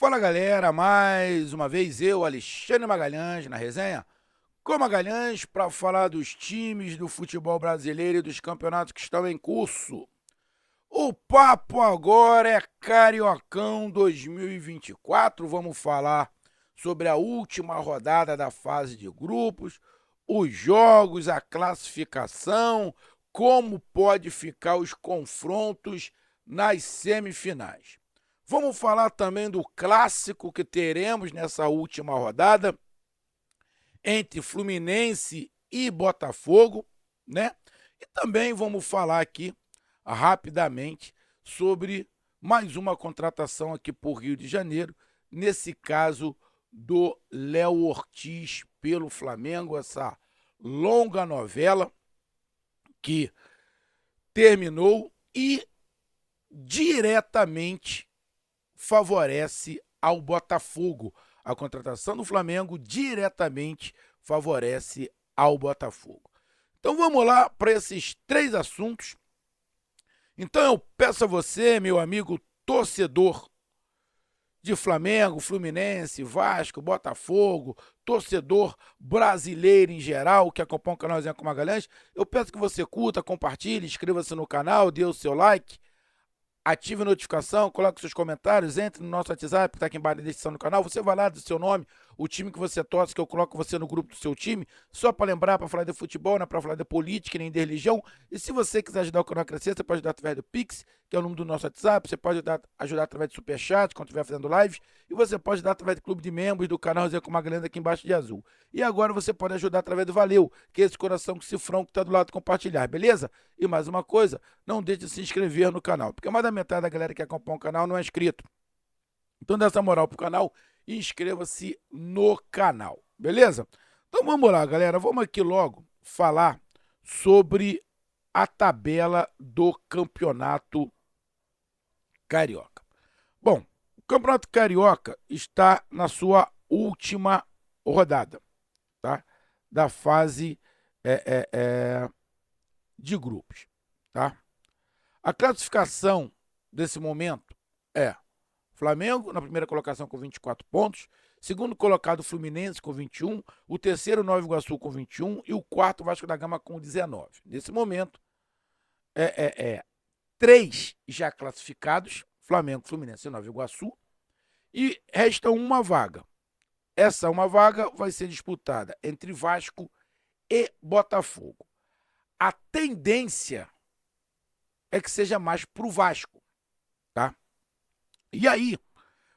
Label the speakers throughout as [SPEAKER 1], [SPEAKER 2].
[SPEAKER 1] Fala galera, mais uma vez eu, Alexandre Magalhães, na resenha com Magalhães para falar dos times do futebol brasileiro e dos campeonatos que estão em curso. O papo agora é Cariocão 2024, vamos falar sobre a última rodada da fase de grupos, os jogos, a classificação, como pode ficar os confrontos nas semifinais. Vamos falar também do clássico que teremos nessa última rodada entre Fluminense e Botafogo, né? E também vamos falar aqui rapidamente sobre mais uma contratação aqui por Rio de Janeiro, nesse caso do Léo Ortiz pelo Flamengo, essa longa novela que terminou e diretamente favorece ao Botafogo. A contratação do Flamengo diretamente favorece ao Botafogo. Então vamos lá para esses três assuntos. Então eu peço a você, meu amigo torcedor de Flamengo, Fluminense, Vasco, Botafogo, torcedor brasileiro em geral que acompanha o canal Zé com Magalhães, eu peço que você curta, compartilhe, inscreva-se no canal, dê o seu like, ative a notificação, coloque seus comentários, entre no nosso WhatsApp, que está aqui embaixo na descrição do canal. Você vai lá do seu nome, o time que você torce, que eu coloco você no grupo do seu time, só para lembrar, para falar de futebol, não é para falar de política, nem de religião. E se você quiser ajudar o canal a crescer, você pode ajudar através do Pix, que é o número do nosso WhatsApp, você pode ajudar através do Superchat, quando estiver fazendo live, e você pode ajudar através do clube de membros do canal Zé com Magalhães aqui embaixo de azul. E agora você pode ajudar através do Valeu, que é esse coração com cifrão que está do lado de compartilhar, beleza? E mais uma coisa, não deixe de se inscrever no canal, porque mais da metade da galera que acompanha o canal não é inscrito. Então dá essa moral pro canal e inscreva-se no canal, beleza? Então vamos lá, galera, vamos aqui logo falar sobre a tabela do Campeonato Carioca. Bom, o Campeonato Carioca está na sua última rodada, tá? Da fase de grupos, tá? A classificação desse momento é Flamengo na primeira colocação com 24 pontos, segundo colocado Fluminense com 21, o terceiro Nova Iguaçu com 21 e o quarto Vasco da Gama com 19. Nesse momento, três já classificados, Flamengo, Fluminense e Nova Iguaçu, e resta uma vaga. Essa uma vaga vai ser disputada entre Vasco e Botafogo. A tendência é que seja mais pro Vasco, tá? E aí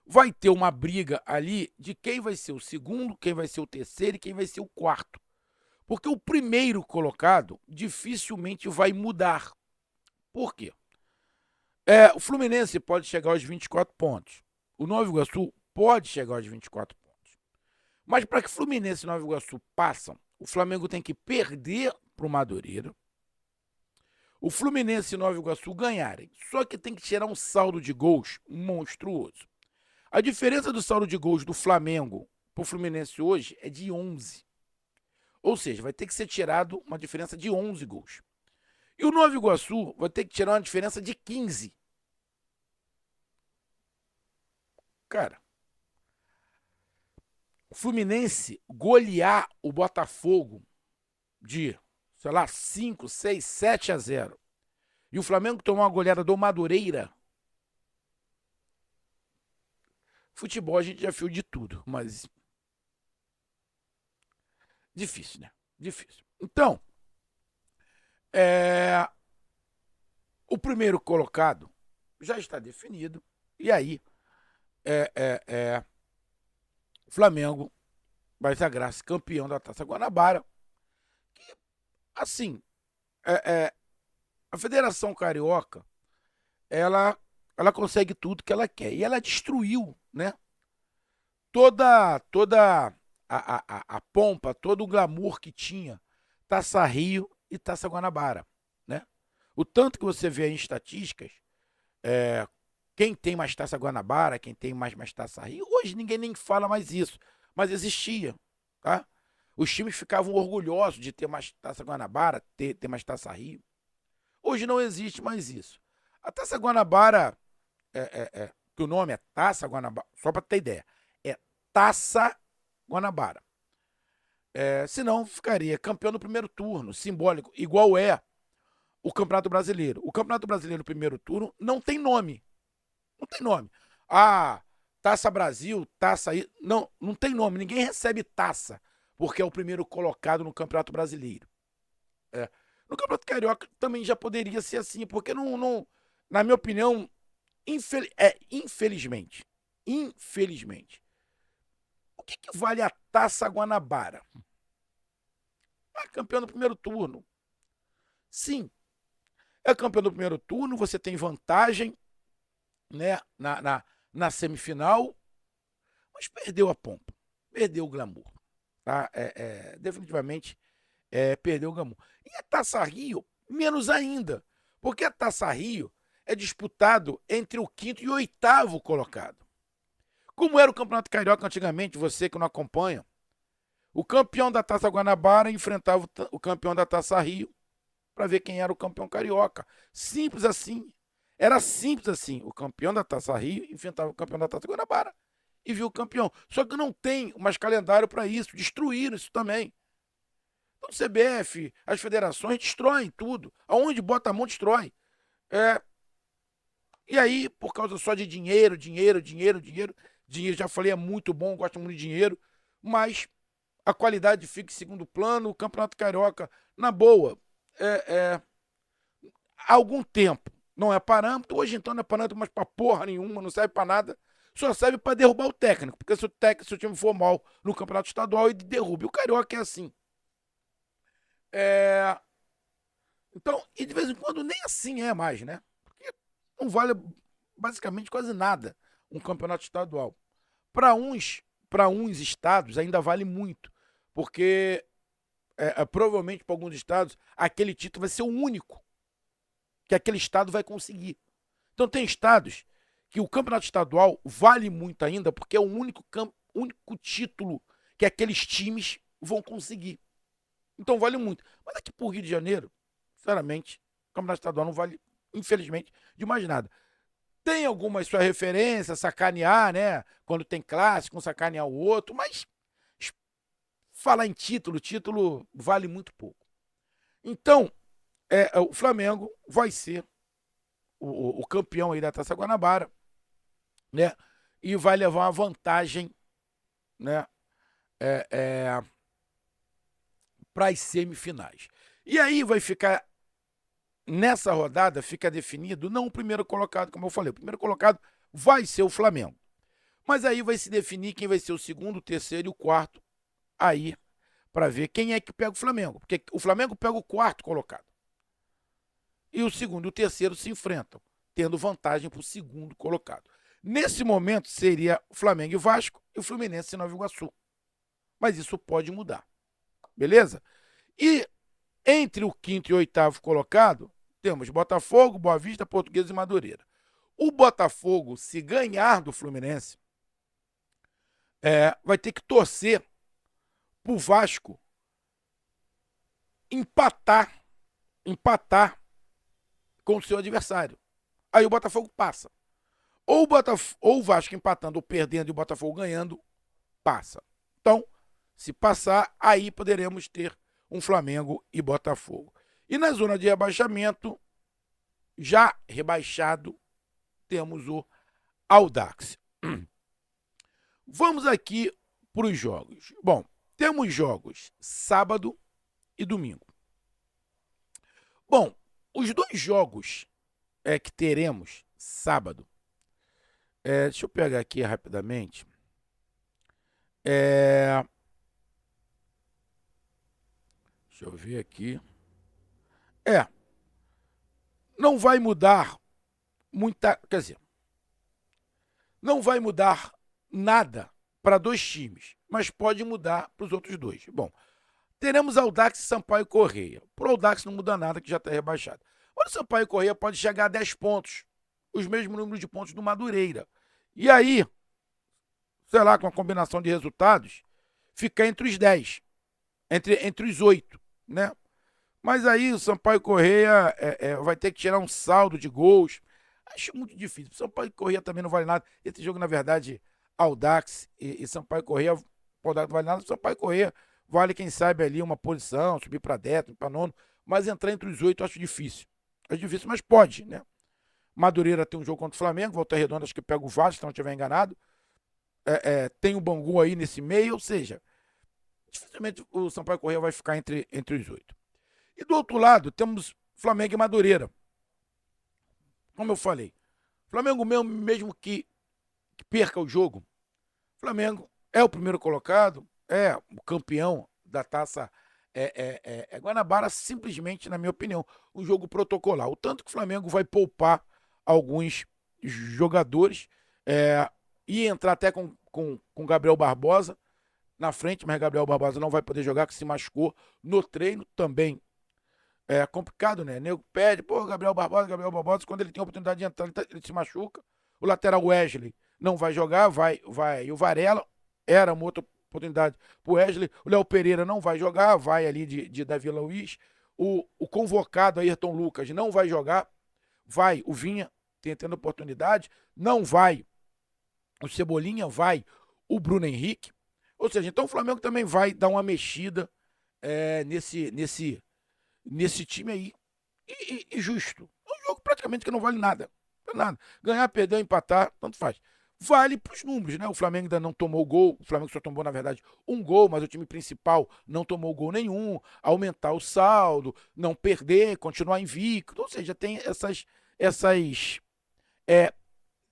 [SPEAKER 1] vai ter uma briga ali de quem vai ser o segundo, quem vai ser o terceiro e quem vai ser o quarto. Porque o primeiro colocado dificilmente vai mudar. Por quê? O Fluminense pode chegar aos 24 pontos. O Nova Iguaçu pode chegar aos 24 pontos. Mas para que Fluminense e Nova Iguaçu passem, o Flamengo tem que perder para o Madureira. O Fluminense e Nova Iguaçu ganharem. Só que tem que tirar um saldo de gols monstruoso. A diferença do saldo de gols do Flamengo para o Fluminense hoje é de 11. Ou seja, vai ter que ser tirado uma diferença de 11 gols. E o Nova Iguaçu vai ter que tirar uma diferença de 15. Cara, o Fluminense golear o Botafogo de, sei lá, 5, 6, 7-0. E o Flamengo tomar uma goleada do Madureira. Futebol a gente já viu de tudo, mas difícil, né? Difícil. Então, o primeiro colocado já está definido. E aí, o Flamengo vai sagrar-se campeão da Taça Guanabara. Que, assim, a Federação Carioca, ela consegue tudo que ela quer. E ela destruiu, né? Toda a pompa, todo o glamour que tinha Taça Rio e Taça Guanabara, né? O tanto que você vê em estatísticas, quem tem mais Taça Guanabara, quem tem mais Taça Rio, hoje ninguém nem fala mais isso, mas existia, tá? Os times ficavam orgulhosos de ter mais Taça Guanabara, ter mais Taça Rio. Hoje não existe mais isso. A Taça Guanabara, que o nome é Taça Guanabara, só para ter ideia, é Taça Guanabara. Senão ficaria campeão no primeiro turno, simbólico, igual é o Campeonato Brasileiro. O Campeonato Brasileiro no primeiro turno não tem nome. Não tem nome. Ah, Taça Brasil, Taça aí. Não, não tem nome. Ninguém recebe taça, porque é o primeiro colocado no Campeonato Brasileiro. No Campeonato Carioca também já poderia ser assim, porque na minha opinião, infelizmente, o que vale a Taça Guanabara? Campeão no primeiro turno. Sim, é campeão do primeiro turno, você tem vantagem, né, na semifinal, mas perdeu a pompa, perdeu o glamour. Tá? Definitivamente perdeu o glamour. E a Taça Rio, menos ainda, porque a Taça Rio é disputado entre o quinto e o oitavo colocado. Como era o Campeonato Carioca antigamente, você que não acompanha, o campeão da Taça Guanabara enfrentava o campeão da Taça Rio para ver quem era o campeão carioca. Simples assim. Era simples assim. O campeão da Taça Rio enfrentava o campeão da Taça Guanabara e viu o campeão. Só que não tem mais calendário para isso. Destruíram isso também. Então, o CBF, as federações destroem tudo. Aonde bota a mão, destrói. E aí, por causa só de dinheiro, já falei, é muito bom, gosto muito de dinheiro, mas a qualidade fica em segundo plano. O Campeonato Carioca, na boa, há algum tempo não é parâmetro. Hoje então não é parâmetro mais pra porra nenhuma, não serve pra nada. Só serve pra derrubar o técnico, porque se o time for mal no Campeonato Estadual, ele derruba. E o Carioca é assim. Então, e de vez em quando nem assim é mais, né? Porque não vale basicamente quase nada um campeonato estadual. Para uns estados ainda vale muito, porque provavelmente para alguns estados aquele título vai ser o único que aquele estado vai conseguir. Então tem estados que o campeonato estadual vale muito ainda, porque é o único título que aqueles times vão conseguir. Então vale muito. Mas aqui pro Rio de Janeiro, sinceramente, o campeonato estadual não vale, infelizmente, de mais nada. Tem algumas suas referências, sacanear, né? Quando tem clássico, um sacanear o outro, mas falar em título vale muito pouco. Então, o Flamengo vai ser o campeão aí da Taça Guanabara, né? E vai levar uma vantagem, né? Para as semifinais. E aí vai ficar, nessa rodada, fica definido, não o primeiro colocado, como eu falei, o primeiro colocado vai ser o Flamengo. Mas aí vai se definir quem vai ser o segundo, o terceiro e o quarto aí, para ver quem é que pega o Flamengo. Porque o Flamengo pega o quarto colocado. E o segundo e o terceiro se enfrentam, tendo vantagem para o segundo colocado. Nesse momento seria o Flamengo e Vasco e o Fluminense e Nova Iguaçu. Mas isso pode mudar. Beleza? E entre o quinto e o oitavo colocado, temos Botafogo, Boa Vista, Portuguesa e Madureira. O Botafogo, se ganhar do Fluminense, vai ter que torcer pro Vasco empatar com o seu adversário. Aí o Botafogo passa. Ou o Vasco empatando ou perdendo e o Botafogo ganhando, passa. Então, se passar, aí poderemos ter um Flamengo e Botafogo. E na zona de rebaixamento, já rebaixado, temos o Audax. Vamos aqui para os jogos. Bom, temos jogos sábado e domingo. Bom, os dois jogos que teremos sábado, deixa eu pegar aqui rapidamente. Deixa eu ver aqui. Não vai mudar muita. Quer dizer, não vai mudar nada para dois times, mas pode mudar para os outros dois. Bom, teremos Audax e Sampaio Correia. Para o Audax não muda nada, que já está rebaixado. Mas o Sampaio Correia pode chegar a 10 pontos, os mesmos números de pontos do Madureira. E aí, sei lá, com a combinação de resultados, fica entre os 10, entre os 8, né? Mas aí o Sampaio Correia vai ter que tirar um saldo de gols. Acho muito difícil. Sampaio Corrêa também não vale nada. Esse jogo, na verdade, Audax e Sampaio Corrêa, o Audax não vale nada. Sampaio Corrêa vale, quem sabe, ali uma posição, subir para décimo, para nono. Mas entrar entre os 8 eu acho difícil. É difícil, mas pode, né? Madureira tem um jogo contra o Flamengo, Volta Redonda acho que pega o Vasco, se não estiver enganado. Tem o Bangu aí nesse meio, ou seja, dificilmente o Sampaio Corrêa vai ficar entre os 8. E do outro lado, temos Flamengo e Madureira. Como eu falei, Flamengo mesmo que perca o jogo, Flamengo é o primeiro colocado, é o campeão da taça Guanabara, simplesmente, na minha opinião, um jogo protocolar. O tanto que o Flamengo vai poupar alguns jogadores e entrar até com Gabriel Barbosa na frente, mas Gabriel Barbosa não vai poder jogar, que se machucou no treino também. É complicado, né? O nego pede, pô, Gabriel Barbosa, quando ele tem a oportunidade de entrar, ele se machuca. O lateral Wesley não vai jogar, vai. E o Varela era uma outra oportunidade pro Wesley. O Léo Pereira não vai jogar, vai ali de Davi Luiz. O convocado Ayrton Lucas não vai jogar, vai o Vinha tendo oportunidade, não vai o Cebolinha, vai o Bruno Henrique. Ou seja, então o Flamengo também vai dar uma mexida nesse time aí. E justo. É um jogo praticamente que não vale nada. Nada. Ganhar, perder, empatar, tanto faz. Vale para os números, né? O Flamengo ainda não tomou gol. O Flamengo só tomou, na verdade, um gol, mas o time principal não tomou gol nenhum. Aumentar o saldo, não perder, continuar invicto. Ou seja, tem essas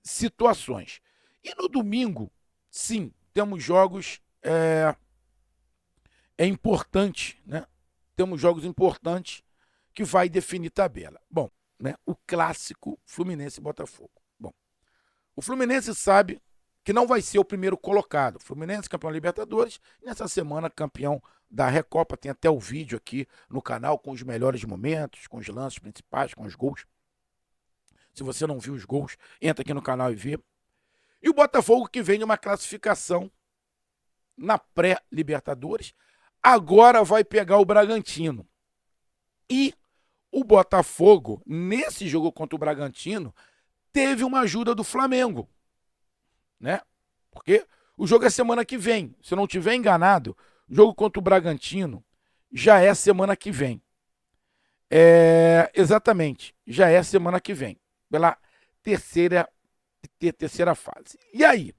[SPEAKER 1] situações. E no domingo, sim, temos jogos importantes, né? Temos jogos importantes que vai definir tabela. Bom, né, o clássico Fluminense e Botafogo. Bom, o Fluminense sabe que não vai ser o primeiro colocado. O Fluminense campeão da Libertadores, nessa semana campeão da Recopa. Tem até o vídeo aqui no canal com os melhores momentos, com os lances principais, com os gols. Se você não viu os gols, entra aqui no canal e vê. E o Botafogo que vem de uma classificação na pré-Libertadores, agora vai pegar o Bragantino. E o Botafogo, nesse jogo contra o Bragantino, teve uma ajuda do Flamengo, né? Porque o jogo é semana que vem. Se eu não estiver enganado, o jogo contra o Bragantino já é semana que vem. Exatamente, já é semana que vem, pela terceira fase. E aí?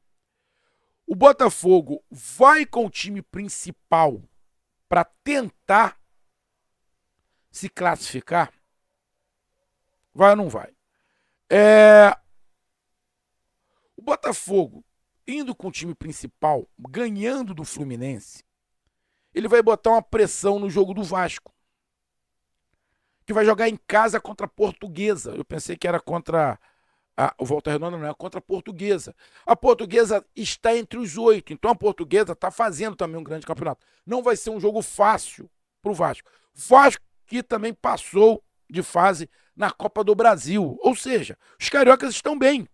[SPEAKER 1] O Botafogo vai com o time principal para tentar se classificar? Vai ou não vai? O Botafogo, indo com o time principal, ganhando do Fluminense, ele vai botar uma pressão no jogo do Vasco, que vai jogar em casa contra a Portuguesa. Eu pensei que era contra o Volta Redonda, não é contra a Portuguesa. A Portuguesa está entre os 8, então a Portuguesa está fazendo também um grande campeonato. Não vai ser um jogo fácil para o Vasco. Vasco que também passou de fase na Copa do Brasil. Ou seja, os cariocas estão bem.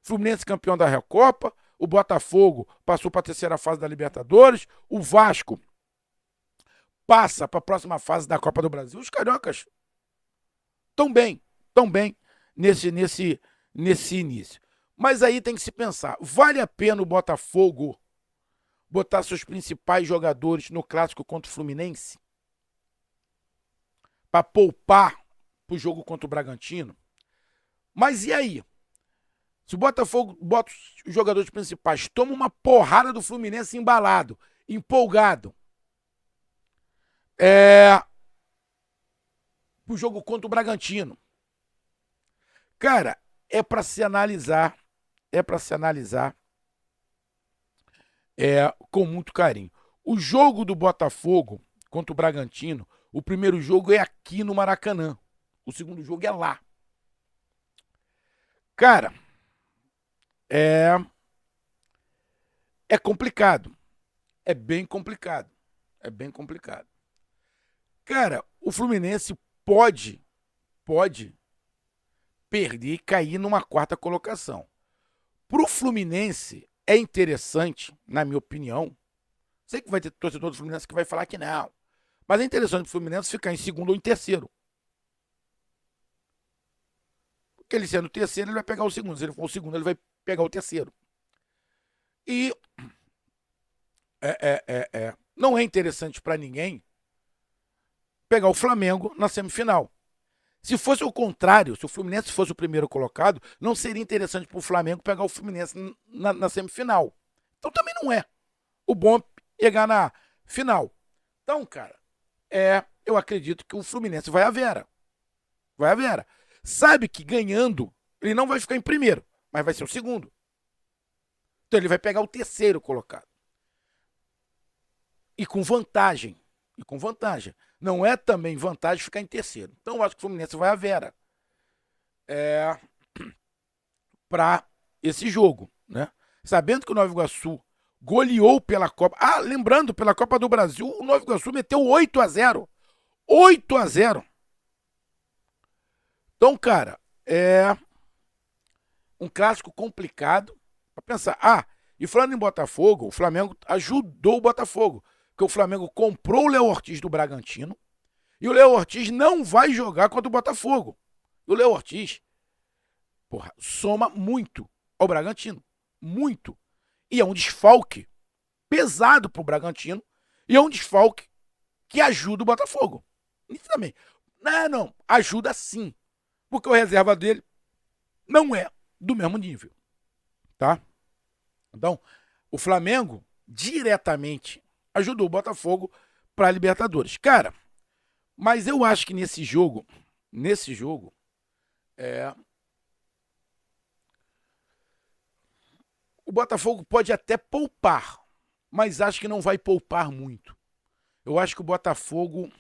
[SPEAKER 1] Fluminense campeão da Recopa, o Botafogo passou para a terceira fase da Libertadores, o Vasco passa para a próxima fase da Copa do Brasil. Os cariocas estão bem nesse início. Mas aí tem que se pensar, vale a pena o Botafogo botar seus principais jogadores no clássico contra o Fluminense? Para poupar para o jogo contra o Bragantino? Mas e aí? Se o Botafogo bota os jogadores principais, toma uma porrada do Fluminense embalado, empolgado, pro jogo contra o Bragantino. Cara, é para se analisar com muito carinho. O jogo do Botafogo contra o Bragantino, o primeiro jogo é aqui no Maracanã. O segundo jogo é lá. Cara, é complicado. É bem complicado. Cara, o Fluminense pode perder e cair numa quarta colocação. Pro Fluminense é interessante, na minha opinião. Sei que vai ter torcedor do Fluminense que vai falar que não. Mas é interessante o Fluminense ficar em segundo ou em terceiro. que ele sendo o terceiro, ele vai pegar o segundo. Se ele for o segundo, ele vai pegar o terceiro. E não é interessante para ninguém pegar o Flamengo na semifinal. Se fosse o contrário, se o Fluminense fosse o primeiro colocado, não seria interessante para o Flamengo pegar o Fluminense na semifinal. Então também não é. O bom é pegar na final. Então, cara, eu acredito que o Fluminense vai à Vera. Vai à Vera. Sabe que ganhando, ele não vai ficar em primeiro, mas vai ser o segundo. Então ele vai pegar o terceiro colocado. E com vantagem. Não é também vantagem ficar em terceiro. Então eu acho que o Fluminense vai à Vera. Para esse jogo, né? Sabendo que o Nova Iguaçu goleou pela Copa. Lembrando, pela Copa do Brasil, o Nova Iguaçu meteu 8-0. 8-0. Então, cara, é um clássico complicado para pensar. E falando em Botafogo, o Flamengo ajudou o Botafogo, porque o Flamengo comprou o Léo Ortiz do Bragantino e o Léo Ortiz não vai jogar contra o Botafogo. O Léo Ortiz, soma muito ao Bragantino. Muito. E é um desfalque pesado pro Bragantino e é um desfalque que ajuda o Botafogo. Nitidamente. Não. Ajuda sim. Porque o reserva dele não é do mesmo nível. Tá? Então, o Flamengo diretamente ajudou o Botafogo para a Libertadores. Cara, mas eu acho que nesse jogo, o Botafogo pode até poupar, mas acho que não vai poupar muito. Eu acho que o Botafogo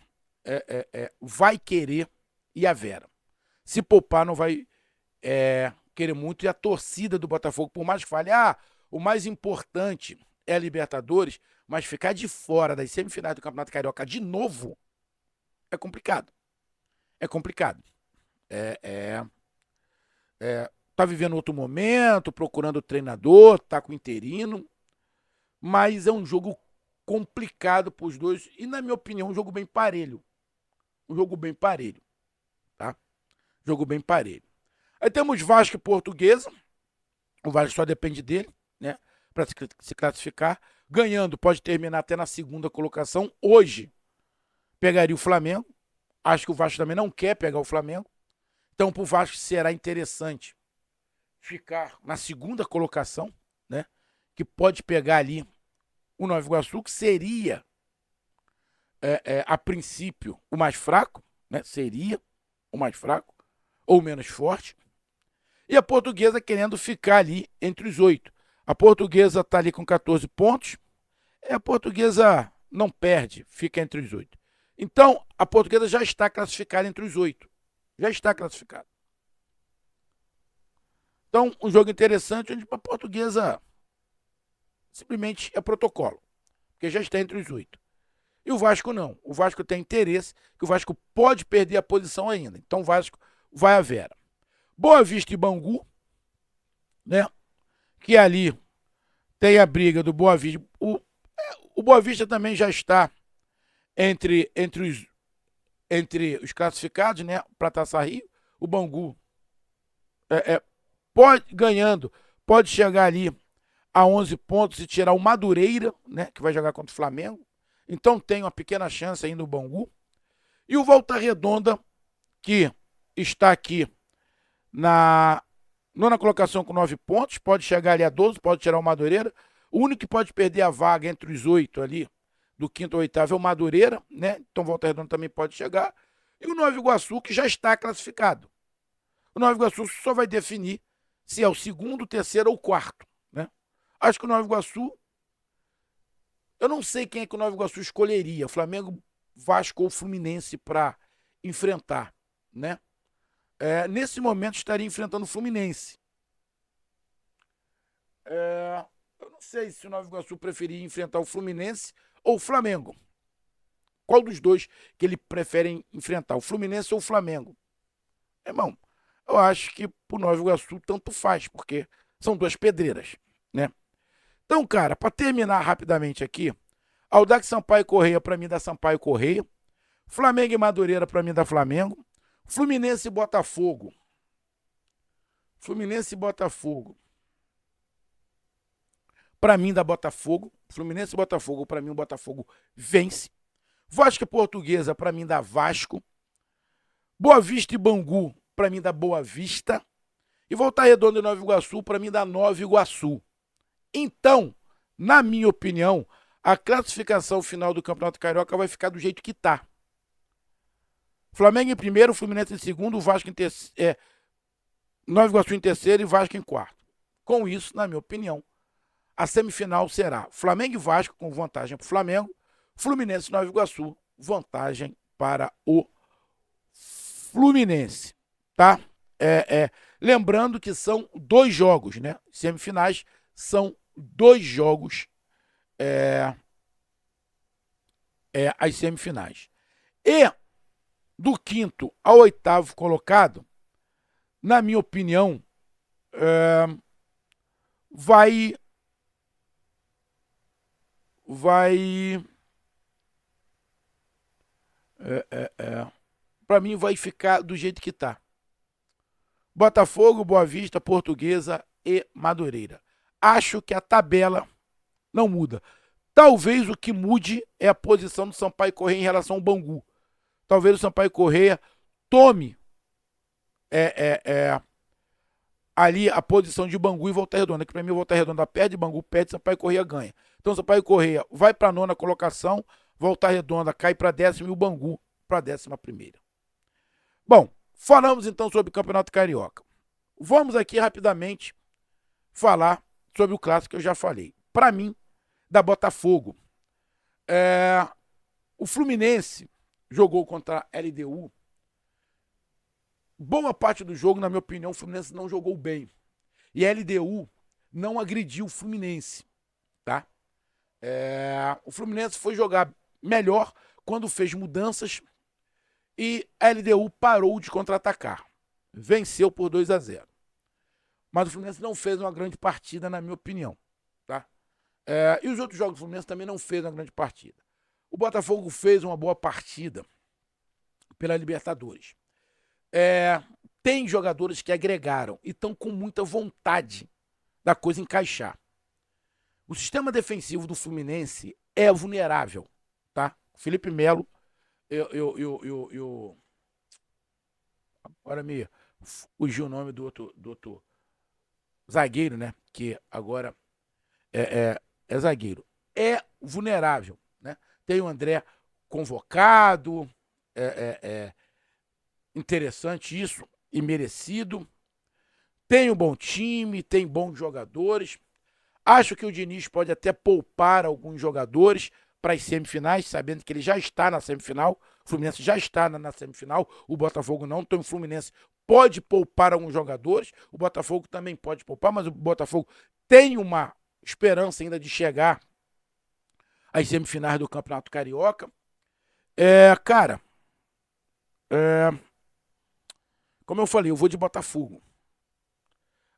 [SPEAKER 1] vai querer ir à Vera. Se poupar, não vai querer muito. E a torcida do Botafogo, por mais que fale, o mais importante é a Libertadores, mas ficar de fora das semifinais do Campeonato Carioca de novo é complicado. Tá vivendo outro momento, procurando treinador, tá com interino, mas é um jogo complicado para os dois e, na minha opinião, um jogo bem parelho. Tá? Jogo bem parelho. Aí temos Vasco e Portuguesa. O Vasco só depende dele, né? Para se classificar. Ganhando, pode terminar até na segunda colocação. Hoje, pegaria o Flamengo. Acho que o Vasco também não quer pegar o Flamengo. Então, para o Vasco será interessante ficar na segunda colocação, né? Que pode pegar ali o Nova Iguaçu, que seria, a princípio, o mais fraco, né? Seria o mais fraco, ou menos forte. E a Portuguesa querendo ficar ali entre os 8. A Portuguesa está ali com 14 pontos. A Portuguesa não perde, fica entre os 8. Então, a Portuguesa já está classificada entre os 8. Já está classificada. Então, um jogo interessante onde a Portuguesa simplesmente é protocolo, porque já está entre os 8. E o Vasco não. O Vasco tem interesse, que o Vasco pode perder a posição ainda. Então, o Vasco vai à Vera. Boa Vista e Bangu, né? Que ali tem a briga do Boa Vista. O Boa Vista também já está entre os classificados, né? Para Taça Rio. O Bangu pode chegar ali a 11 pontos e tirar o Madureira, né? Que vai jogar contra o Flamengo. Então tem uma pequena chance ainda o Bangu. E o Volta Redonda, que está aqui na nona colocação com 9 pontos, pode chegar ali a 12, pode tirar o Madureira. O único que pode perder a vaga entre os 8 ali, do quinto ao oitavo, é o Madureira, né? Então o Volta Redonda também pode chegar. E o Nova Iguaçu, que já está classificado. O Nova Iguaçu só vai definir se é o segundo, terceiro ou quarto, né? Acho que o Nova Iguaçu, eu não sei quem é que o Nova Iguaçu escolheria, Flamengo, Vasco ou Fluminense para enfrentar, né? Nesse momento estaria enfrentando o Fluminense. Eu não sei se o Nova Iguaçu preferia enfrentar o Fluminense ou o Flamengo. Qual dos dois que ele prefere enfrentar, o Fluminense ou o Flamengo? Irmão, eu acho que pro Nova Iguaçu tanto faz, porque são duas pedreiras, né? Então, cara, para terminar rapidamente aqui, Audax Sampaio Correia para mim dá Sampaio Correia, Flamengo e Madureira para mim dá Flamengo, Fluminense e Botafogo Fluminense e Botafogo. Para mim, dá Botafogo. Fluminense e Botafogo, para mim, o Botafogo vence. Vasco e Portuguesa, para mim, dá Vasco. Boa Vista e Bangu, para mim, dá Boa Vista. E Volta Redonda e Nova Iguaçu, para mim, dá Nova Iguaçu. Então, na minha opinião, a classificação final do Campeonato Carioca vai ficar do jeito que tá. Flamengo em primeiro, Fluminense em segundo, Vasco em terceiro, Nova Iguaçu em terceiro e Vasco em quarto. Com isso, na minha opinião, a semifinal será Flamengo e Vasco com vantagem para o Flamengo, Fluminense e Nova Iguaçu, vantagem para o Fluminense, tá? Lembrando que são 2 jogos, né? Semifinais são 2 jogos, as semifinais. E do 5º ao 8º colocado, na minha opinião, vai para mim vai ficar do jeito que tá. Botafogo, Boa Vista, Portuguesa e Madureira. Acho que a tabela não muda. Talvez o que mude é a posição do Sampaio Corrêa em relação ao Bangu. Talvez o Sampaio Corrêa tome ali a posição de Bangu e Volta Redonda, que para mim Volta Redonda perde, Bangu perde, Sampaio Corrêa ganha. Então Sampaio Corrêa vai para a 9ª colocação, Volta Redonda cai para 10ª e o Bangu para a 11ª. Bom, falamos então sobre o Campeonato Carioca. Vamos aqui rapidamente falar sobre o clássico que eu já falei. Para mim, da Botafogo. O Fluminense jogou contra a LDU. Boa parte do jogo, na minha opinião, o Fluminense não jogou bem. E a LDU não agrediu o Fluminense, tá? O Fluminense foi jogar melhor quando fez mudanças e a LDU parou de contra-atacar. Venceu por 2-0. Mas o Fluminense não fez uma grande partida, na minha opinião, tá? E os outros jogos do Fluminense também não fez uma grande partida. O Botafogo fez uma boa partida pela Libertadores. Tem jogadores que agregaram e estão com muita vontade da coisa encaixar. O sistema defensivo do Fluminense é vulnerável, tá? Felipe Melo, agora me fugiu o nome do outro zagueiro, né? Que agora é zagueiro. É vulnerável, né? Tem o André convocado, interessante isso e merecido. Tem um bom time, tem bons jogadores. Acho que o Diniz pode até poupar alguns jogadores para as semifinais, sabendo que ele já está na semifinal. O Fluminense já está na semifinal, o Botafogo não. Então o Fluminense pode poupar alguns jogadores, o Botafogo também pode poupar, mas o Botafogo tem uma esperança ainda de chegar às semifinais do Campeonato Carioca. Como eu falei, eu vou de Botafogo.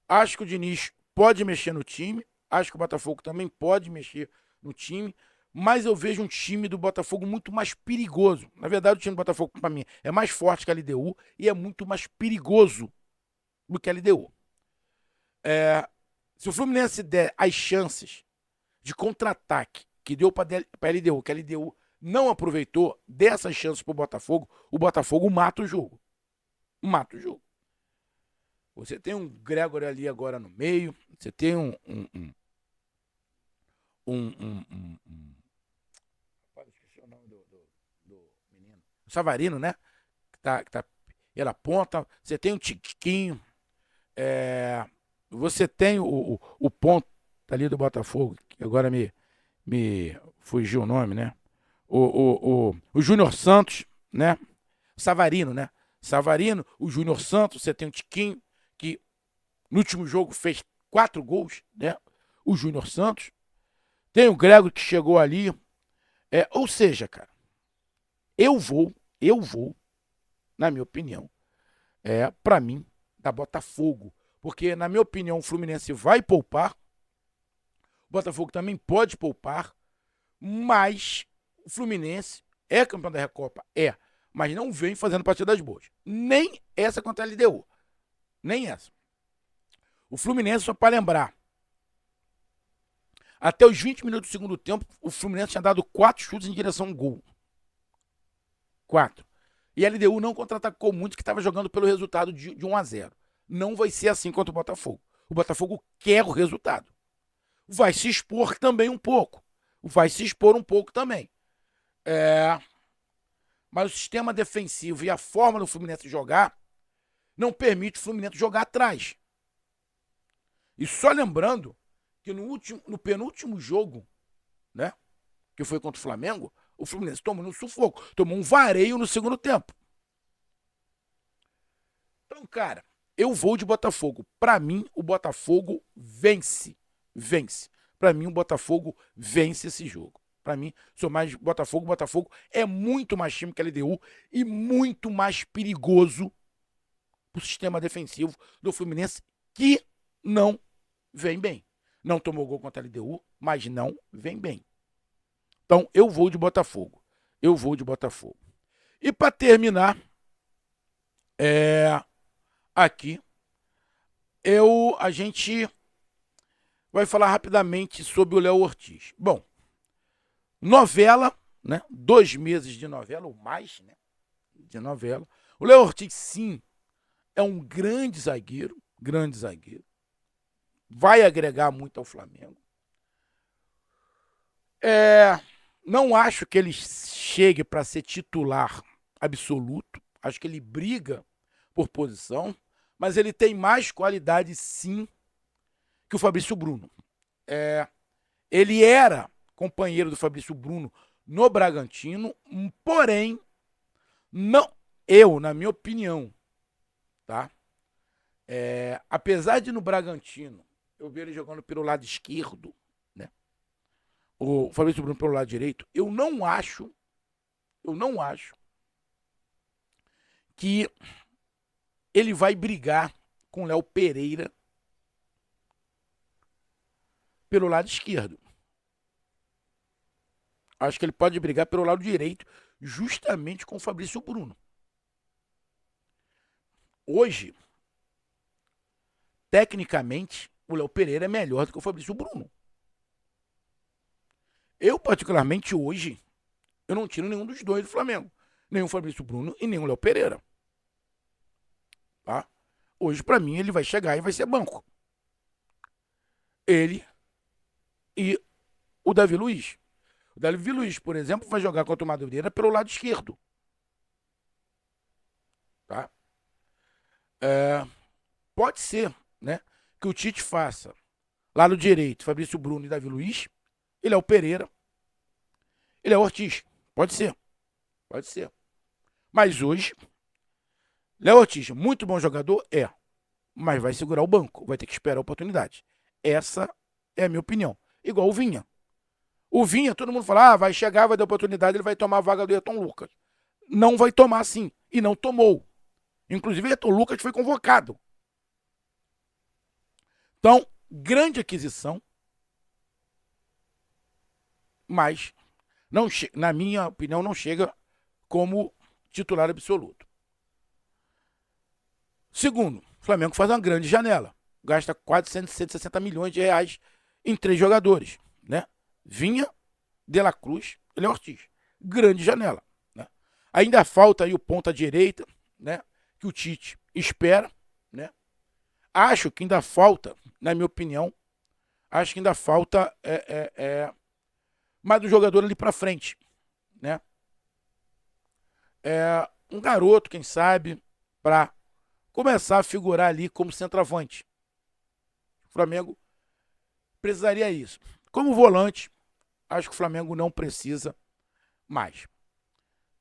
[SPEAKER 1] Acho que o Diniz pode mexer no time, acho que o Botafogo também pode mexer no time, mas eu vejo um time do Botafogo muito mais perigoso. Na verdade, o time do Botafogo, para mim, é mais forte que a LDU e é muito mais perigoso do que a LDU. Se o Fluminense der as chances de contra-ataque que deu para a LDU, que a LDU não aproveitou, dessas chances para o Botafogo mata o jogo. Mata o jogo. Você tem um Gregor ali agora no meio, você tem esqueci o nome do menino. O Savarino, né? Que tá pela ponta. Você tem um Tiquinho. Você tem o ponto ali do Botafogo, que agora me fugiu o nome, né? O Júnior Santos, né? Savarino, né? Savarino, o Júnior Santos, você tem o Tiquinho, que no último jogo fez 4 gols, né? O Júnior Santos. Tem o Grego que chegou ali. Ou seja, cara, eu vou, na minha opinião, para mim, da Botafogo. Porque, na minha opinião, o Fluminense vai poupar. O Botafogo também pode poupar. Mas o Fluminense é campeão da Recopa? Mas não vem fazendo partidas boas. Nem essa contra a LDU. Nem essa. O Fluminense, só para lembrar, até os 20 minutos do segundo tempo, o Fluminense tinha dado 4 chutes em direção ao gol. 4. E a LDU não contra-atacou muito, que estava jogando pelo resultado de 1-0. Não vai ser assim contra o Botafogo. O Botafogo quer o resultado. Vai se expor também um pouco. Vai se expor um pouco também. Mas o sistema defensivo e a forma do Fluminense jogar não permite o Fluminense jogar atrás. E só lembrando que no penúltimo jogo, né, que foi contra o Flamengo, o Fluminense tomou um sufoco, tomou um vareio no segundo tempo. Então, cara, eu vou de Botafogo. Pra mim, o Botafogo vence. Pra mim, o Botafogo vence esse jogo. Pra mim, sou mais Botafogo. Botafogo é muito mais time que a LDU e muito mais perigoso pro sistema defensivo do Fluminense, que não vem bem. Não tomou gol contra a LDU, mas não vem bem. Então, eu vou de Botafogo. E para terminar, aqui, a gente vai falar rapidamente sobre o Léo Ortiz. Bom, novela, né? 2 meses de novela, ou mais, né? De novela. O Léo Ortiz, sim, é um grande zagueiro. Vai agregar muito ao Flamengo. Não acho que ele chegue para ser titular absoluto. Acho que ele briga por posição, mas ele tem mais qualidade, sim, que o Fabrício Bruno. Ele era companheiro do Fabrício Bruno no Bragantino, porém, não, na minha opinião, tá? Apesar de no Bragantino eu ver ele jogando pelo lado esquerdo, né? O Fabrício Bruno pelo lado direito, eu não acho que ele vai brigar com o Léo Pereira pelo lado esquerdo. Acho que ele pode brigar pelo lado direito, justamente com o Fabrício Bruno. Hoje, tecnicamente, o Léo Pereira é melhor do que o Fabrício Bruno. Eu, particularmente, hoje, eu não tiro nenhum dos dois do Flamengo. Nem o Fabrício Bruno e nem o Léo Pereira. Tá? Hoje, pra mim, ele vai chegar e vai ser banco. Ele e o Davi Luiz. O Davi Luiz, por exemplo, vai jogar contra o Madureira pelo lado esquerdo. Tá? Pode ser, né, que o Tite faça lado direito, Fabrício Bruno e Davi Luiz. Ele é o Pereira. Ele é o Ortiz. Pode ser. Mas hoje, Léo Ortiz, muito bom jogador, mas vai segurar o banco, vai ter que esperar a oportunidade. Essa é a minha opinião. Igual o Vinha. O Vinha, todo mundo fala, vai chegar, vai dar oportunidade, ele vai tomar a vaga do Ayrton Lucas. Não vai tomar, sim. E não tomou. Inclusive, o Ayrton Lucas foi convocado. Então, grande aquisição, mas, não, na minha opinião, não chega como titular absoluto. Segundo, o Flamengo faz uma grande janela. Gasta quase 160 milhões de reais em 3 jogadores, né? Vinha, De La Cruz e Léo Ortiz. Grande janela, né? Ainda falta aí o ponta direita, né? Que o Tite espera, né? Acho que ainda falta, na minha opinião, mais um jogador ali pra frente, né? Um garoto, quem sabe, pra começar a figurar ali como centroavante. O Flamengo precisaria isso. Como volante, acho que o Flamengo não precisa mais.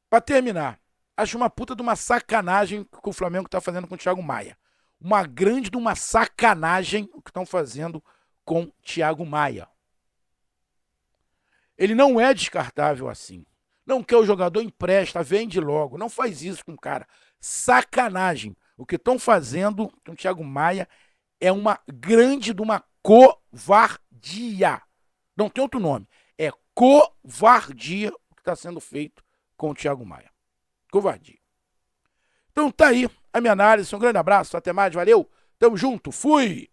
[SPEAKER 1] Para terminar, acho uma puta de uma sacanagem que o Flamengo está fazendo com o Thiago Maia. Uma grande de uma sacanagem o que estão fazendo com o Thiago Maia. Ele não é descartável assim. Não quer o jogador, empresta, vende logo. Não faz isso com o cara. Sacanagem. O que estão fazendo com o Thiago Maia é uma grande de uma covardia. Não tem outro nome. É covardia o que está sendo feito com o Thiago Maia. Covardia. Então tá aí a minha análise. Um grande abraço. Até mais. Valeu. Tamo junto. Fui.